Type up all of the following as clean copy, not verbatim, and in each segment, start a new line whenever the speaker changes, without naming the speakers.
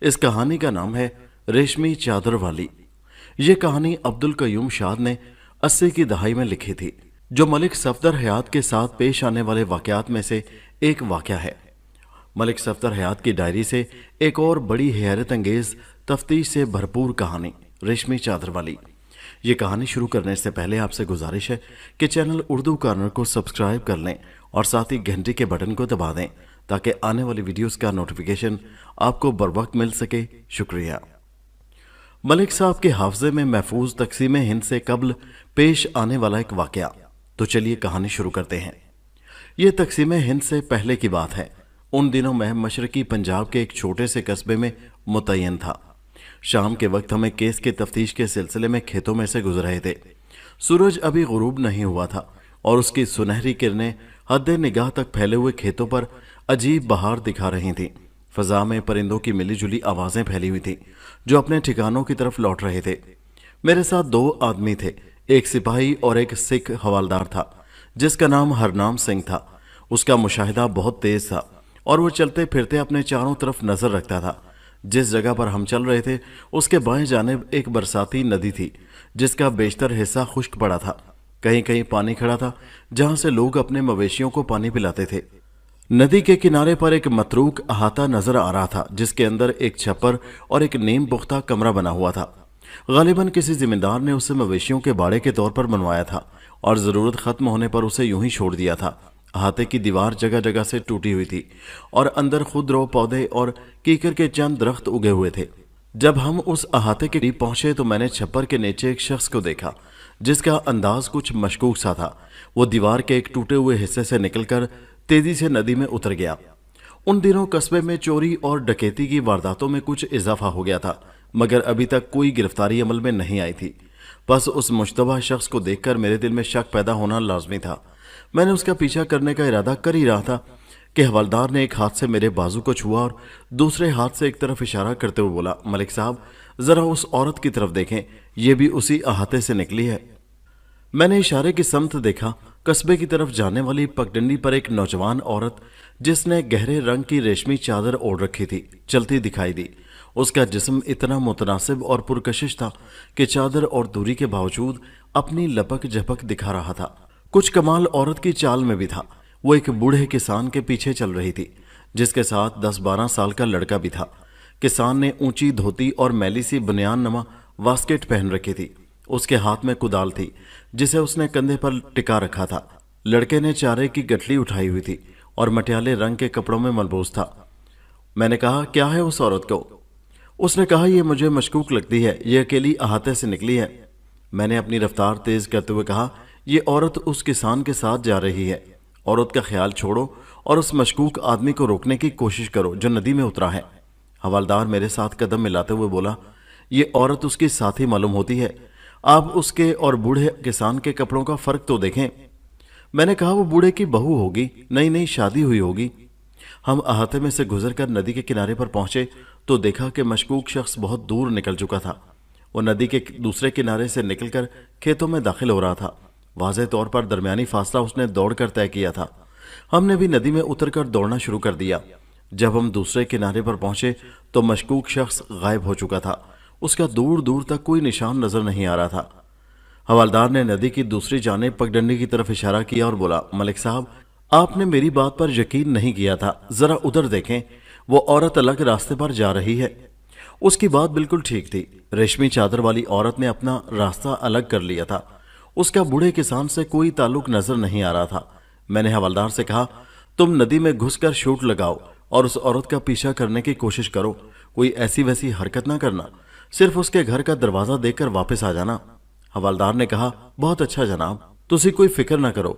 इस कहानी का नाम है रेशमी चादर वाली। ये कहानी अब्दुल कयूम शाद ने 80 की दहाई में लिखी थी, जो मलिक सफदर हयात के साथ पेश आने वाले वाकयात में से एक वाकया है। मलिक सफदर हयात की डायरी से एक और बड़ी हैरत अंगेज तफ्तीश से भरपूर कहानी रेशमी चादर वाली। ये कहानी शुरू करने से पहले आपसे गुजारिश है कि चैनल उर्दू कॉर्नर को सब्सक्राइब कर लें और साथ ही घंटी के बटन को दबा दें ताकि आने वाली वीडियोस का नोटिफिकेशन आपको बर वक्त मिल सके। शुक्रिया। मलिक साहब के हाफजे में महफूज तकसीम हिंद से कबल पेश आने वाला एक वाकया। तो चलिए कहानी शुरू करते हैं। यह तकसीम हिंद से पहले की बात है। उन दिनों मैं मशरकी पंजाब के एक छोटे से कस्बे में मुतय्यन था। शाम के वक्त हमें केस के तफ्तीश के सिलसिले में खेतों में से गुजर रहे थे। सूरज अभी गुरूब नहीं हुआ था और उसकी सुनहरी किरणें हद निगाह तक फैले हुए खेतों पर अजीब बहार दिखा रही थीं। फजा में परिंदों की मिली जुली आवाजें फैली हुई थीं जो अपने ठिकानों की तरफ लौट रहे थे। मेरे साथ दो आदमी थे, एक सिपाही और एक सिख हवालदार था जिसका नाम हरनाम सिंह था। उसका मुशाहिदा बहुत तेज था और वो चलते फिरते अपने चारों तरफ नजर रखता था। जिस जगह पर हम चल रहे थे उसके बाएं जानिब एक बरसाती नदी थी जिसका बेशतर हिस्सा खुश्क पड़ा था। कहीं कहीं पानी खड़ा था जहां से लोग अपने मवेशियों को पानी पिलाते थे। नदी के किनारे पर एक मतरूक अहाता नजर आ रहा था जिसके अंदर एक छप्पर और एक नीम पुख्ता कमरा बना हुआ था। गालिबन किसी जिम्मेदार ने उसे मवेशियों के बाड़े के तौर पर बनवाया था और जरूरत खत्म होने पर उसे यूं ही छोड़ दिया था। अहाते की दीवार जगह जगह से टूटी हुई थी और अंदर खुदरो पौधे और कीकर के चंद दरख्त उगे हुए थे। जब हम उस अहाते के करीब पहुंचे तो मैंने छप्पर के नीचे एक शख्स को देखा जिसका अंदाज कुछ मशकूक सा था। वो दीवार के एक टूटे हुए हिस्से से निकलकर तेजी से नदी में उतर गया। उन दिनों कस्बे में चोरी और डकैती की वारदातों में कुछ इजाफा हो गया था, मगर अभी तक कोई गिरफ्तारी अमल में नहीं आई थी। बस उस मुश्तबा शख्स को देखकर मेरे दिल में शक पैदा होना लाजमी था। मैंने उसका पीछा करने का इरादा कर ही रहा था कि हवलदार ने एक हाथ से मेरे बाजू को छुआ और दूसरे हाथ से एक तरफ इशारा करते हुए बोला, मलिक साहब जरा उस औरत की तरफ देखें, यह भी उसी अहाते से निकली है। मैंने इशारे की समत देखा। कस्बे की तरफ जाने वाली पगडंडी पर एक नौजवान औरत जिसने गहरे रंग की रेशमी चादर ओढ़ रखी थी चलती दिखाई दी। उसका जिस्म इतना मुतनासिब और पुरकशिश था कि चादर और दूरी के बावजूद अपनी लपक झपक दिखा रहा था। कुछ कमाल औरत की चाल में भी था। वो एक बूढ़े किसान के पीछे चल रही थी जिसके साथ 10-12 साल का लड़का भी था। किसान ने ऊंची धोती और मैली सी बनियान नमा वास्केट पहन रखी थी। उसके हाथ में कुदाल थी जिसे उसने कंधे पर टिका रखा था। लड़के ने चारे की गठली उठाई हुई थी और मटियाले रंग के कपड़ों में मलबूस था। मैंने कहा, क्या है उस औरत को? उसने कहा, यह मुझे मशकूक लगती है, यह अकेली अहाते से निकली है। मैंने अपनी रफ्तार तेज करते हुए कहा, यह औरत उस किसान के साथ जा रही है। औरत का ख्याल छोड़ो और उस मशकूक आदमी को रोकने की कोशिश करो जो नदी में उतरा है। हवलदार मेरे साथ कदम मिलाते हुए बोला, यह औरत उसकी साथी मालूम होती है। आप उसके और बूढ़े किसान के कपड़ों का फर्क तो देखें। मैंने कहा, वो बूढ़े की बहू होगी, नई नई शादी हुई होगी। हम अहाते में से गुजरकर नदी के किनारे पर पहुंचे तो देखा कि मशकूक शख्स बहुत दूर निकल चुका था। वो नदी के दूसरे किनारे से निकलकर खेतों में दाखिल हो रहा था। वाज़ेह तौर पर दरमियानी फासला उसने दौड़कर तय किया था। हमने भी नदी में उतरकर दौड़ना शुरू कर दिया। जब हम दूसरे किनारे पर पहुंचे तो मशकूक शख्स गायब हो चुका था। उसका दूर दूर तक कोई निशान नजर नहीं आ रहा था। हवलदार ने नदी की दूसरी जानिब पगडंडी की तरफ इशारा किया और बोला, मलिक साहब आपने मेरी बात पर यकीन नहीं किया था, जरा उधर देखें, वो औरत अलग रास्ते पर जा रही है। उसकी बात बिल्कुल ठीक थी। रेशमी चादर वाली औरत ने अपना रास्ता अलग कर लिया था। उसका बूढ़े किसान से कोई ताल्लुक नजर नहीं आ रहा था। मैंने हवलदार से कहा, तुम नदी में घुसकर शूट लगाओ और उस औरत का पीछा करने की कोशिश करो। कोई ऐसी वैसी हरकत ना करना, सिर्फ उसके घर का दरवाजा देखकर वापस आ जाना। हवलदार ने कहा, बहुत अच्छा जनाब, तुसी कोई फिक्र ना करो,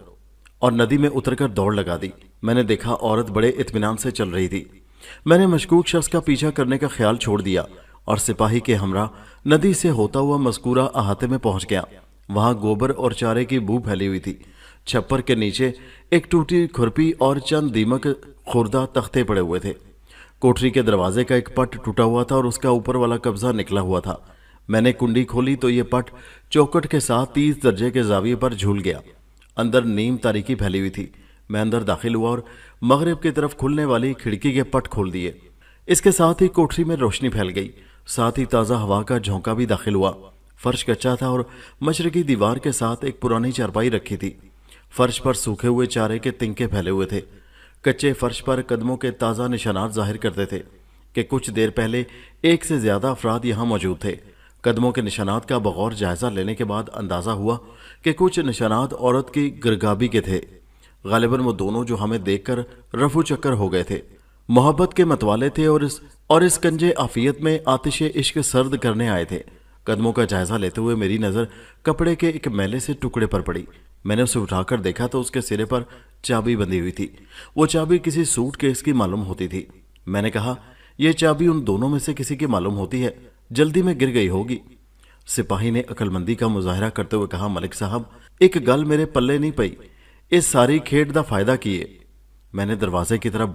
और नदी में उतरकर दौड़ लगा दी। मैंने देखा औरत बड़े इत्मीनान से चल रही थी। मैंने मशकूक शख्स का पीछा करने का ख्याल छोड़ दिया और सिपाही के हमरा नदी से होता हुआ मज़कूरा अहाते में पहुंच गया। वहां गोबर और चारे की बू फैली हुई थी। छप्पर के नीचे एक टूटी खुरपी और चंद दीमक खुर्दा तख्ते पड़े हुए थे। कोठरी के दरवाजे का एक पट टूटा हुआ था और उसका ऊपर वाला कब्जा निकला हुआ था। मैंने कुंडी खोली तो ये पट चौकट के साथ 30 दर्जे के जाविये पर झूल गया। अंदर नीम तारीकी फैली हुई थी। मैं अंदर दाखिल हुआ और मगरिब की तरफ खुलने वाली खिड़की के पट खोल दिए। اس کے ساتھ ہی کوٹری میں روشنی پھیل گئی، ساتھ ہی تازہ ہوا کا جھونکا بھی داخل ہوا۔ فرش کچا تھا اور مشرقی دیوار کے ساتھ ایک پرانی چارپائی رکھی تھی۔ فرش پر سوکھے ہوئے چارے کے تنکے پھیلے ہوئے تھے۔ کچے فرش پر قدموں کے تازہ نشانات ظاہر کرتے تھے کہ کچھ دیر پہلے ایک سے زیادہ افراد یہاں موجود تھے۔ قدموں کے نشانات کا بغور جائزہ لینے کے بعد اندازہ ہوا کہ کچھ نشانات عورت کی گرگابی کے تھے۔ غالباً وہ دونوں جو ہمیں دیکھ کر رفو چکر ہو گئے تھے، محبت کے متوالے تھے اور اس کنجے عافیت میں آتش عشق سرد کرنے آئے تھے۔ قدموں کا جائزہ لیتے ہوئے میری نظر کپڑے کے ایک میلے سے ٹکڑے پر پڑی۔ میں نے اسے اٹھا کر دیکھا تو اس کے سرے پر چابی بندھی ہوئی تھی۔ وہ چابی کسی سوٹ کیس کی معلوم ہوتی تھی۔ میں نے کہا، یہ چابی ان دونوں میں سے کسی کی معلوم ہوتی ہے، جلدی میں گر گئی ہوگی۔ سپاہی نے عقل مندی کا مظاہرہ کرتے ہوئے کہا، ملک صاحب، ایک گل میرے پلے نہیں پئی، اس ساری کھیڈ دا فائدہ کیے؟ میں نے دروازے کی طرف